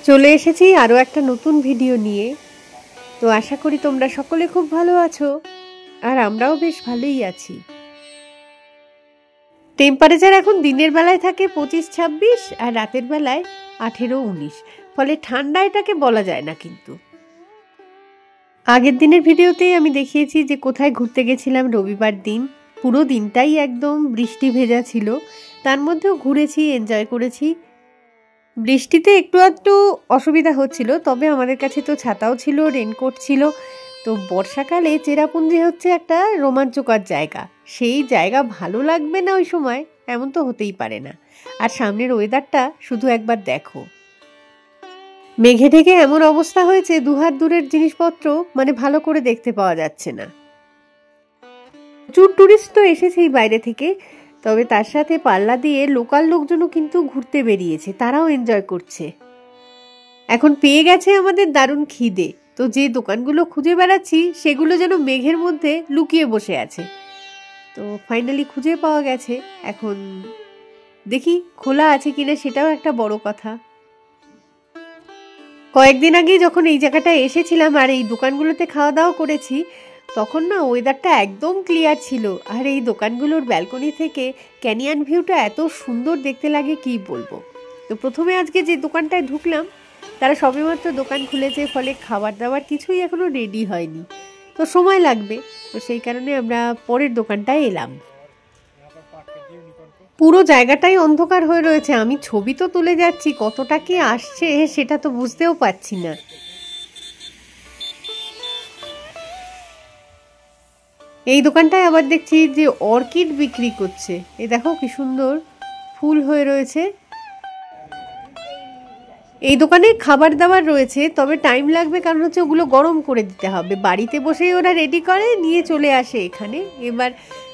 চলে এসেছি আরও একটা নতুন ভিডিও নিয়ে। তো আশা করি তোমরা সকলে খুব ভালো আছো, আর আমরাও বেশ ভালোই আছি। টেম্পারেচার এখন দিনের বেলায় থাকে 25-26 আর রাতের বেলায় 18-19, ফলে ঠান্ডা এটাকে বলা যায় না। কিন্তু আগের দিনের ভিডিওতেই আমি দেখিয়েছি যে কোথায় ঘুরতে গেছিলাম রবিবার দিন। পুরো দিনটাই একদম বৃষ্টি ভেজা ছিল, তার মধ্যেও ঘুরেছি, এনজয় করেছি। বৃষ্টিতে একটু আধটু অসুবিধা হচ্ছিল, তবে আমাদের কাছে তো ছাতাও ছিল, রেনকোট ছিল। তো বর্ষাকালে চেরাপুঞ্জি হচ্ছে একটা রোমাঞ্চকর জায়গা। সেই জায়গা ভালো লাগবে না ওই সময়, এমন তো হতেই পারে না। আর সামনের ওয়েদারটা শুধু একবার দেখো, মেঘে ঢেকে এমন অবস্থা হয়েছে, দুহাত দূরের জিনিসপত্র মানে ভালো করে দেখতে পাওয়া যাচ্ছে না। প্রচুর টুরিস্ট তো এসেছেই বাইরে থেকে, তবে তার সাথে পাল্লা দিয়ে লোকাল লোকজনও কিন্তু ঘুরতে বেরিয়েছে, তারাও এনজয় করছে। এখন পেয়ে গেছে আমাদের দারুণ খিদে, তো যে দোকানগুলো খুঁজে বেড়াচ্ছি সেগুলো যেন মেঘের মধ্যে লুকিয়ে বসে আছে। তো ফাইনালি খুঁজে পাওয়া গেছে। এখন দেখি খোলা আছে কিনা, সেটাও একটা বড় কথা। কয়েকদিন আগে যখন এই জায়গাটায় এসেছিলাম আর এই দোকানগুলোতে খাওয়া দাওয়া করেছি, তখন না ওয়েদারটা একদম ক্লিয়ার ছিল, আর এই দোকানগুলোর ব্যালকনি থেকে ক্যানিয়ন ভিউটা এত সুন্দর দেখতে লাগে কি বলবো। তো প্রথমে আজকে যে দোকানটায় ঢুকলাম, তারা সবেমাত্র দোকান খুলেছে, ফলে খাবার দাবার কিছুই এখনো রেডি হয়নি, তো সময় লাগবে। তো সেই কারণে আমরা পরের দোকানটায় এলাম। পুরো জায়গাটাই অন্ধকার হয়ে রয়েছে, আমি ছবি তো তুলে যাচ্ছি, কতটা কি আসছে সেটা তো বুঝতেও পারছি না। এই দোকানটায় আবার দেখছি যে অর্কিড বিক্রি করছে। এই দেখো কি সুন্দর ফুল হয়ে রয়েছে। এই দোকানে খাবার দাবার রয়েছে, তবে টাইম লাগবে, কারণ হচ্ছে ওগুলো গরম করে দিতে হবে। বাড়িতে বসেই ওরা রেডি করে নিয়ে চলে আসে এখানে, এবার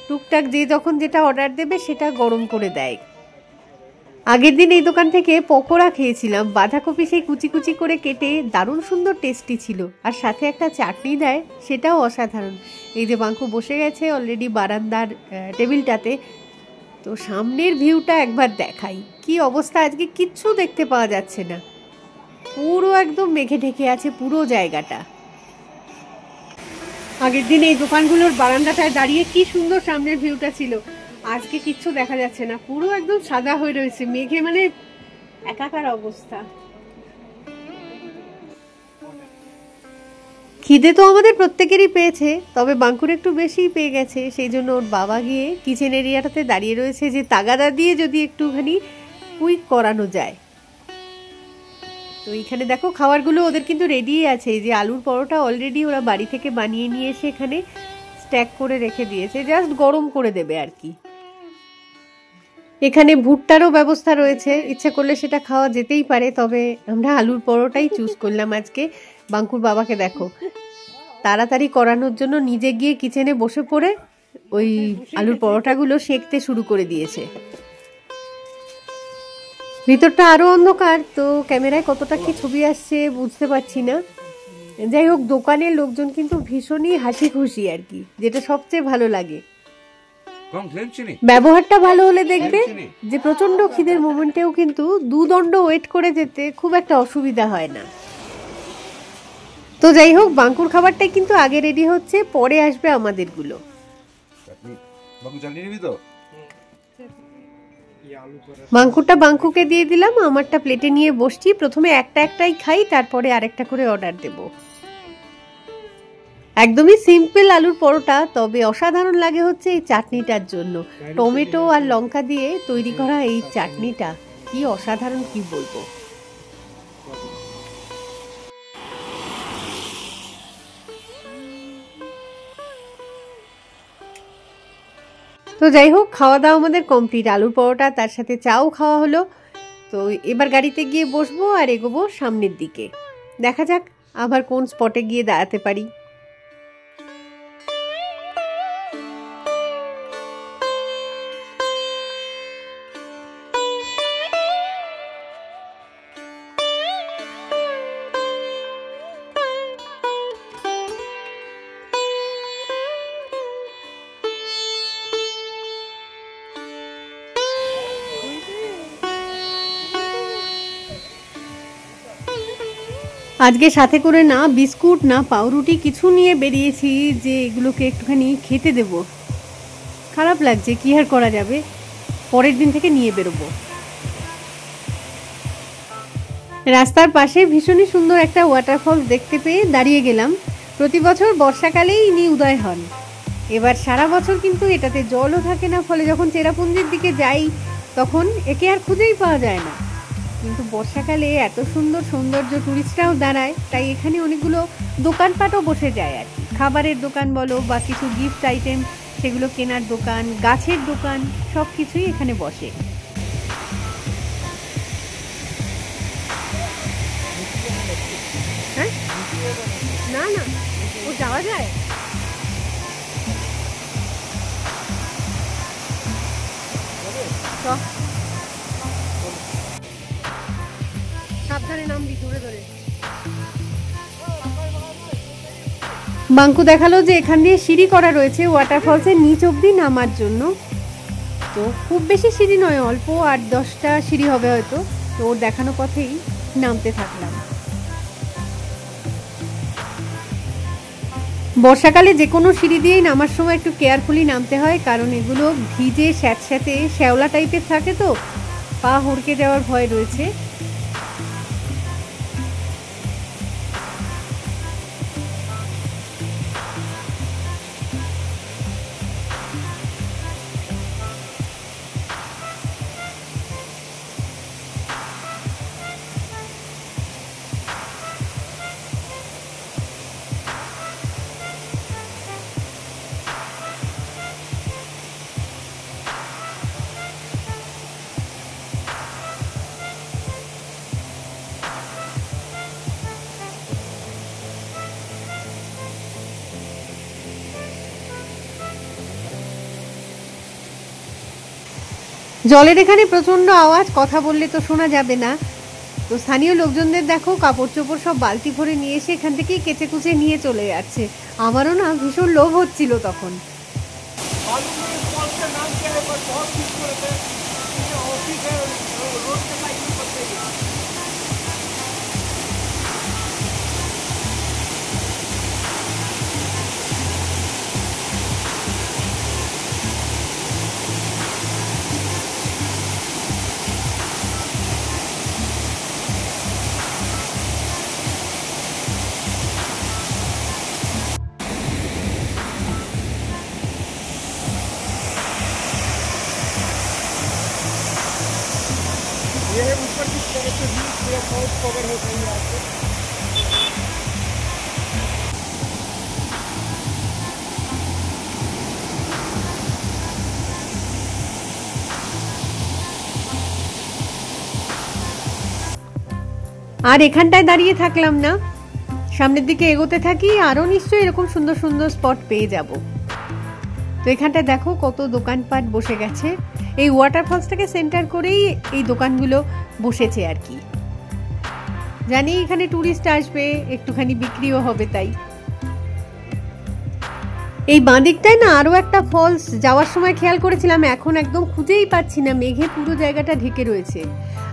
টুকটাক যে যখন যেটা অর্ডার দেবে সেটা গরম করে দেয়। আগের দিন এই দোকান থেকে পকোড়া খেয়েছিলাম, বাঁধাকপি সেই কুচি কুচি করে কেটে, দারুণ সুন্দর টেস্টি ছিল, আর সাথে একটা চাটনি দেয়, সেটাও অসাধারণ। এই যে বাঙ্কু বসে গেছে অলরেডি বারান্দার টেবিলটাতে। তো সামনের ভিউটা একবার দেখাই, কি অবস্থা, আজকে কিচ্ছু দেখতে পাওয়া যাচ্ছে না, পুরো একদম মেঘে ঢেকে আছে পুরো জায়গাটা। আগের দিন এই দোকানগুলোর বারান্দাটায় দাঁড়িয়ে কি সুন্দর সামনের ভিউটা ছিল, আজকে কিচ্ছু দেখা যাচ্ছে না, পুরো একদম সাদা হয়ে রয়েছে মেঘে, মানে একাকার অবস্থা। খিদে তো আমাদের প্রত্যেকেরই পেয়েছে, তবে বাঙ্কুর একটু বেশিই পেয়ে গেছে, সেই জন্য ওর বাবা গিয়ে কিচেন এরিয়াটাতে দাঁড়িয়ে রয়েছে যে তাগাদা দিয়ে যদি একটুখানি কুইক করানো যায়। তো এইখানে দেখো খাবারগুলো ওদের কিন্তু রেডি আছে। এই যে আলুর পরোটা অলরেডি ওরা বাড়ি থেকে বানিয়ে নিয়ে এসে এখানে স্ট্যাক করে রেখে দিয়েছে, জাস্ট গরম করে দেবে আর কি। এখানে ভুট্টারও ব্যবস্থা রয়েছে, ইচ্ছা করলে সেটা খাওয়া যেতেই পারে, তবে আমরা আলুর পরোটাই চুজ করলাম আজকে। বাঙ্কুর বাবাকে দেখো তাড়াতাড়ি করানোর জন্য নিজে গিয়ে কিচেনে বসে পড়ে ওই আলুর পরোটাগুলো সেঁকতে শুরু করে দিয়েছে। ভিতরটা আরো অন্ধকার, তো ক্যামেরায় কতটা কি ছবি আসছে বুঝতে পারছি না। যাই হোক, দোকানের লোকজন কিন্তু ভীষণই হাসি খুশি আর কি, যেটা সবচেয়ে ভালো লাগে। ব্যবহারটা ভালো হলে দেখবে যে প্রচন্ড খিদের মোমেন্টেও কিন্তু 2 দণ্ড ওয়েট করে যেতে খুব একটা অসুবিধা হয় না। তো যাই হোক, বাঙ্কুর খাবারটাই কিন্তু আগে রেডি হচ্ছে, পরে আসবে আমাদেরগুলো। বাঙ্কুরটা বাঙ্কুকে দিয়ে দিলাম, আমারটা প্লেটে নিয়ে বসছি। প্রথমে একটাই খাই, তারপরে আরেকটা করে অর্ডার দেব। একদমই সিম্পল আলুর পরোটা, তবে অসাধারণ লাগে হচ্ছে এই চাটনিটার জন্য। টমেটো আর লঙ্কা দিয়ে তৈরি করা এই চাটনিটা কি অসাধারণ, কি বলবো। তো যাই হোক, খাওয়া দাওয়া আমাদের কমপ্লিট, আলুর পরোটা তার সাথে চাও খাওয়া হলো। তো এবার গাড়িতে গিয়ে বসবো আর এগোবো সামনের দিকে। দেখা যাক আবার কোন স্পটে গিয়ে দাঁড়াতে পারি। আজকে সাথে করে না বিস্কুট না পাউরুটি কিছু নিয়ে বেরিয়েছি যে এগুলোকে একটুখানি খেতে দেব। খারাপ লাগছে, কি আর করা যাবে, পরের দিন থেকে নিয়ে বেরোবো। রাস্তার পাশে ভীষণই সুন্দর একটা ওয়াটারফল দেখতে পেয়ে দাঁড়িয়ে গেলাম। প্রতি বছর বর্ষাকালেই ইনি উদয় হন। এবার সারা বছর কিন্তু এটাতে জলও থাকে না, ফলে যখন চেরাপুঞ্জির দিকে যাই তখন একে আর খুঁজেই পাওয়া যায় না। কিন্তু বর্ষাকালে এত সুন্দর সৌন্দর্য, টুরিস্টরাও দাঁড়ায়, তাই এখানে অনেকগুলো দোকানপাটও বসে যায় আর কি। খাবারের দোকান বলো বা কিছু গিফট আইটেম সেগুলো কেনার দোকান, গাছের দোকান, সব কিছুই এখানে বসে। হ্যাঁ, না না, ও যাওয়া যায়। সাবধানে নামবি, ধরে ধরে। বাঙ্কু দেখালো যে এখান দিয়ে সিঁড়ি করা রয়েছে ওয়াটারফলসের নিচ অব্দি নামার জন্য। তো খুব বেশি সিঁড়ি নয়, অল্প 8-10টা সিঁড়ি হবে হয়তো। তো ওর দেখানো পথেই নামতে থাকলাম। বর্ষাকালে যে কোনো সিঁড়ি দিয়েই নামার সময় একটু কেয়ারফুলি নামতে হয়, কারণ এগুলো ভিজে স্যাঁতস্যাঁতে শ্যাওলা টাইপের থাকে, তো পা হড়কে যাওয়ার ভয় রয়েছে। জলের এখানে প্রচণ্ড আওয়াজ, কথা বললে তো শোনা যাবে না। তো স্থানীয় লোকজনদের দেখো কাপড় চোপড় সব বালতি ভরে নিয়ে এসে এখান থেকেই কেচে কুচে নিয়ে চলে যাচ্ছে। আমারও না ভীষণ লোভ হচ্ছিল তখন। ये है ऊपर की तरफ से भी पूरा साउथ कवर होता है आपको। আর এখানটায় দাঁড়িয়ে থাকলাম না, সামনের দিকে এগোতে থাকি, আরো নিশ্চয়ই এরকম সুন্দর সুন্দর স্পট পেয়ে যাব। তো এখানটায় দেখো কত দোকানপাট বসে গেছে। এই ওয়াটারফলসটাকে সেন্টার করেই এই দোকানগুলো বসেছে আর কি। জানি এখানে টুরিস্ট আসবে, একটুখানি বিক্রিও হবে তাই। এই বাঁদিকটায় না আরো একটা ফলস যাওয়ার সময় খেয়াল করেছিলাম, এখন একদম খুঁজেই পাচ্ছি না, মেঘে পুরো জায়গাটা ঢেকে রয়েছে।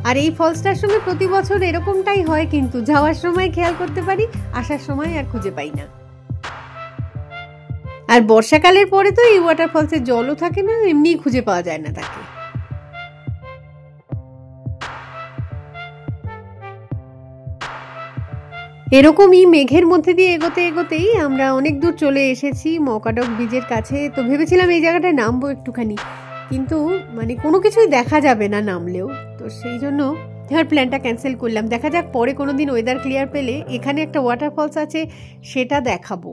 আর এই ফলসটার সঙ্গে প্রতি বছর এরকমটাই হয়, কিন্তু যাওয়ার সময় খেয়াল করতে পারি, আসার সময় আর খুঁজে পাই না। আর বর্ষাকালের পরে তো এই ওয়াটারফলসের জলও থাকে না, এমনিই খুঁজে পাওয়া যায় না তাকে। এরকমই মেঘের মধ্যে দিয়ে এগোতে এগোতেই আমরা অনেক দূর চলে এসেছি মকাডক ব্রিজের কাছে। তো ভেবেছিলাম এই জায়গাটায় নামবো একটুখানি, কিন্তু মানে কোনো কিছুই দেখা যাবে না নামলেও, তো সেই জন্য আর প্ল্যানটা ক্যান্সেল করলাম। দেখা যাক পরে কোনোদিন ওয়েদার ক্লিয়ার পেলে এখানে একটা ওয়াটারফলস আছে, সেটা দেখাবো।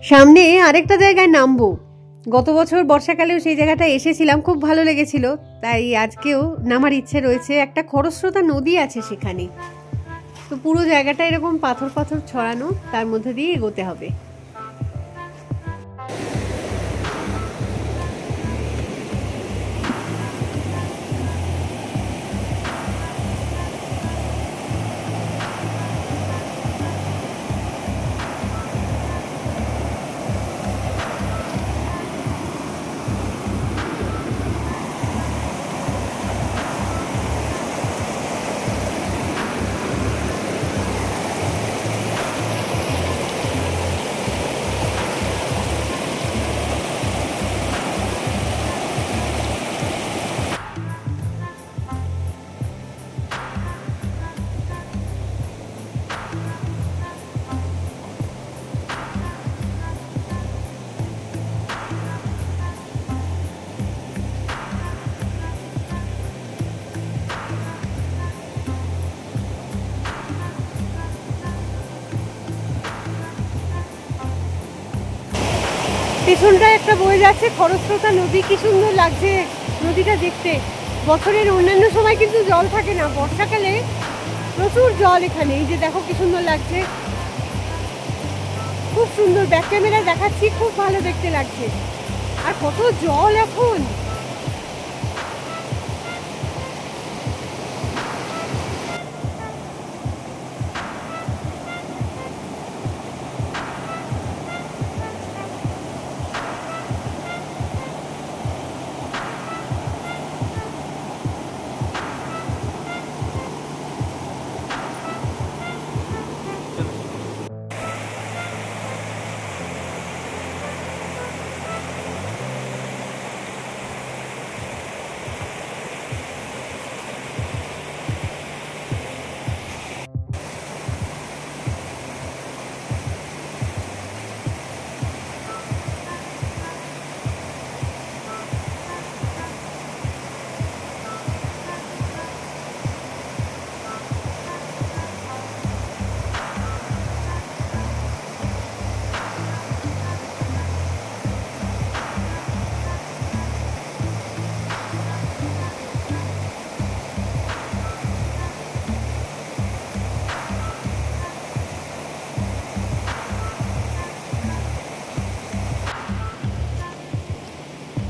সামনে আরেকটা জায়গায় নামবো, গত বছর বর্ষাকালেও সেই জায়গাটা এসেছিলাম, খুব ভালো লেগেছিল, তাই আজকেও নামার ইচ্ছে রয়েছে। একটা খরস্রোতা নদী আছে সেখানে, তো পুরো জায়গাটা এরকম পাথর পাথর ছড়ানো, তার মধ্যে দিয়ে এগোতে হবে। পেছনটা একটা বয়ে যাচ্ছে খরস্রোতা নদী, কি সুন্দর লাগছে নদীটা দেখতে। বছরের অন্যান্য সময় কিন্তু জল থাকে না, বর্ষাকালে প্রচুর জল এখানে। এই যে দেখো কি সুন্দর লাগছে, খুব সুন্দর। ব্যাক ক্যামেরা দেখাচ্ছি, খুব ভালো দেখতে লাগছে। আর কত জল এখন।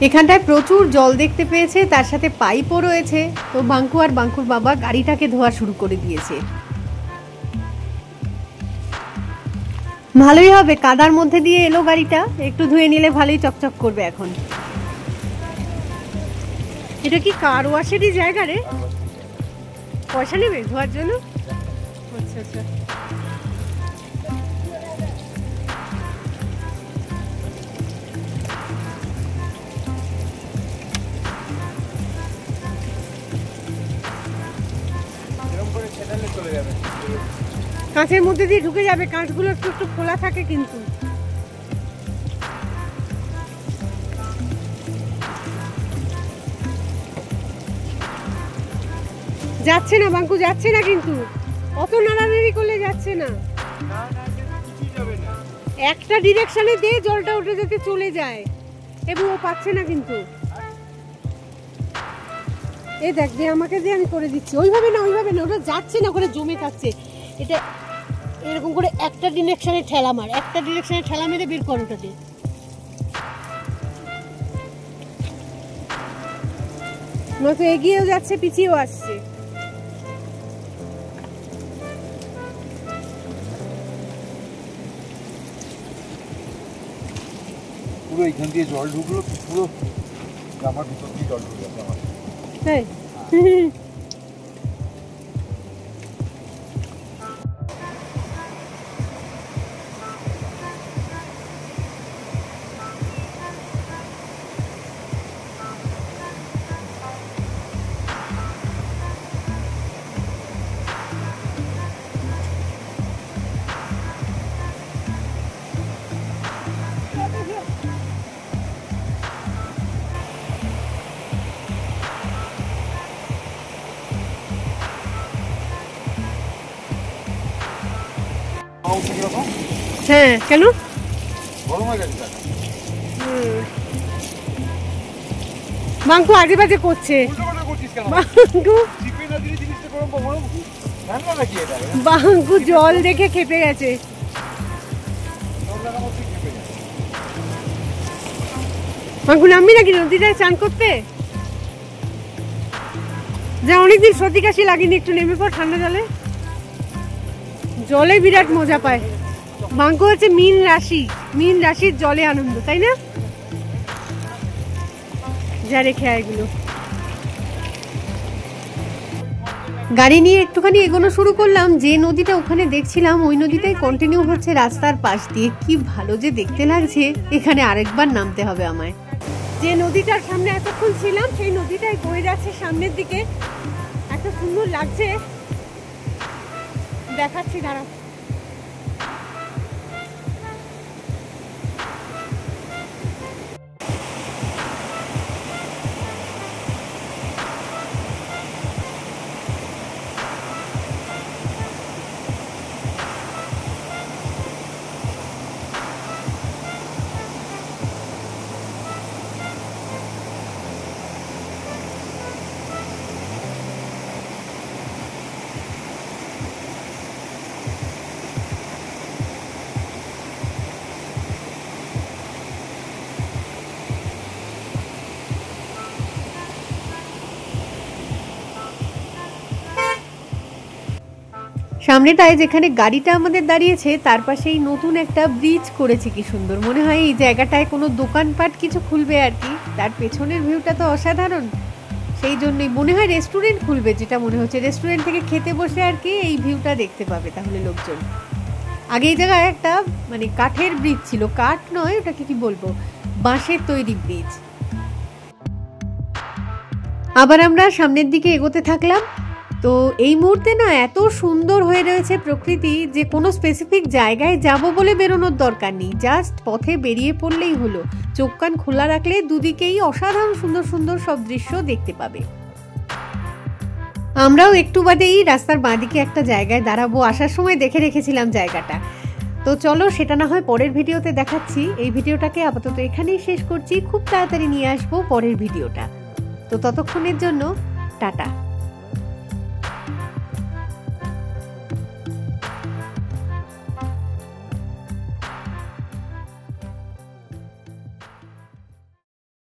এখানটায় প্রচুর জল দেখতে পেয়েছে, তার সাথে পাইপও রয়েছে। তো বাঙ্কু আর বাঙ্কুর বাবা গাড়িটাকে ধোয়া শুরু করে দিয়েছে। ভালোই হবে, কাদার মধ্যে দিয়ে এলো গাড়িটা, একটু ধুয়ে নিলে ভালোই চকচক করবে। এখন এটা কি কার ওয়াশেরই জায়গা রে? পয়সা নেবে ধোয়ার জন্য? আচ্ছা আচ্ছা। কাঁচের মধ্যে দিয়ে ঢুকে যাবে, কাঁচগুলো একটু একটু খোলা থাকে কিন্তু। যাচ্ছে না বাঙ্কু, যাচ্ছে না কিন্তু, অত নাড়ানাড়ি করলে যাচ্ছে না। একটা ডিরেকশনে দিয়ে জলটা উঠে যেতে চলে যায়, এবং ও পাচ্ছে না কিন্তু। এই দেখ, যে আমাকে দিয়ে আমি করে দিচ্ছি। ওইভাবে না, ওইভাবে না, ওটা যাচ্ছে না, করে জমে থাকছে। এটা এরকম করে একটা ডিরেকশনে ঠেলা মার, একটা ডিরেকশনে ঠেলা মেরে বের কর ওটাতে। নয়তো এগিয়েও যাচ্ছে, পিছিয়েও আসছে। পুরো এখান দিয়ে জল ঢুকলো, পুরো জামার ভিতর দিয়ে জল ঢুকে গেছে আমার। হ্যাঁ হ্যাঁ, কেন বাঙ্কু আজে বাজে করছে? বাঙ্কু জল দেখে খেপে গেছে। বাঙ্কু নামবি নাকি নদীটায় চান করতে? যা, অনেকদিন সর্দি কাশি লাগেনি, একটু নেমে পর ঠান্ডা জলে। জলে বিরাট মজা পায় বাঙ্কু। হচ্ছে মীন রাশি, মীন রাশির জলে আনন্দ, তাই না? যা রেখে আয় এগুলো। গাড়ি নিয়ে একটুখানি এগোনো শুরু করলাম। যে নদীটা ওখানে দেখছিলাম ওই নদীটাই কন্টিনিউ হচ্ছে রাস্তার পাশ দিয়ে। কি ভালো যে দেখতে লাগছে। এখানে আরেকবার নামতে হবে আমায়। যে নদীটার সামনে এতক্ষণ ছিলাম সেই নদীটাই বয়ে যাচ্ছে সামনের দিকে। এত সুন্দর লাগছে, দেখাচ্ছি দাঁড়া। সামনেটায় যেখানে গাড়িটা আমাদের দাঁড়িয়েছে তার পাশেই নতুন একটা ব্রিজ করেছে, কি সুন্দর। মনে হয় এই জায়গাটায় কোনো দোকানপাট কিছু খুলবে আর কি। তার পেছনের ভিউটা তো অসাধারণ, সেই জন্যই মনে হয় রেস্টুরেন্ট খুলবে, যেটা মনে হচ্ছে। রেস্টুরেন্ট থেকে খেতে বসে আর কি এই ভিউটা দেখতে পাবে তাহলে লোকজন। আগে এই জায়গায় একটা মানে কাঠের ব্রিজ ছিল, কাঠ নয়, ওটাকে কি বলবো, বাঁশের তৈরি ব্রিজ। আবার আমরা সামনের দিকে এগোতে থাকলাম। তো এই মুহূর্তে না এত সুন্দর হয়ে রয়েছে প্রকৃতি যে কোনো স্পেসিফিক জায়গায় যাব বলে বেরোনোর দরকার নেই, জাস্ট পথে বেরিয়ে পড়লেই হলো। চোখ কান খোলা রাখলে দুদিকেই অসাধারণ সুন্দর সুন্দর সব দৃশ্য দেখতে পাবে। আমরাও একটু বাদেই রাস্তার বাঁদিকে একটা জায়গায় দাঁড়াবো, আসার সময় দেখে রেখেছিলাম জায়গাটা। তো চলো সেটা না হয় পরের ভিডিওতে দেখাচ্ছি। এই ভিডিওটাকে আপাতত এখানেই শেষ করছি, খুব তাড়াতাড়ি নিয়ে আসবো পরের ভিডিওটা। তো ততক্ষণের জন্য টাটা।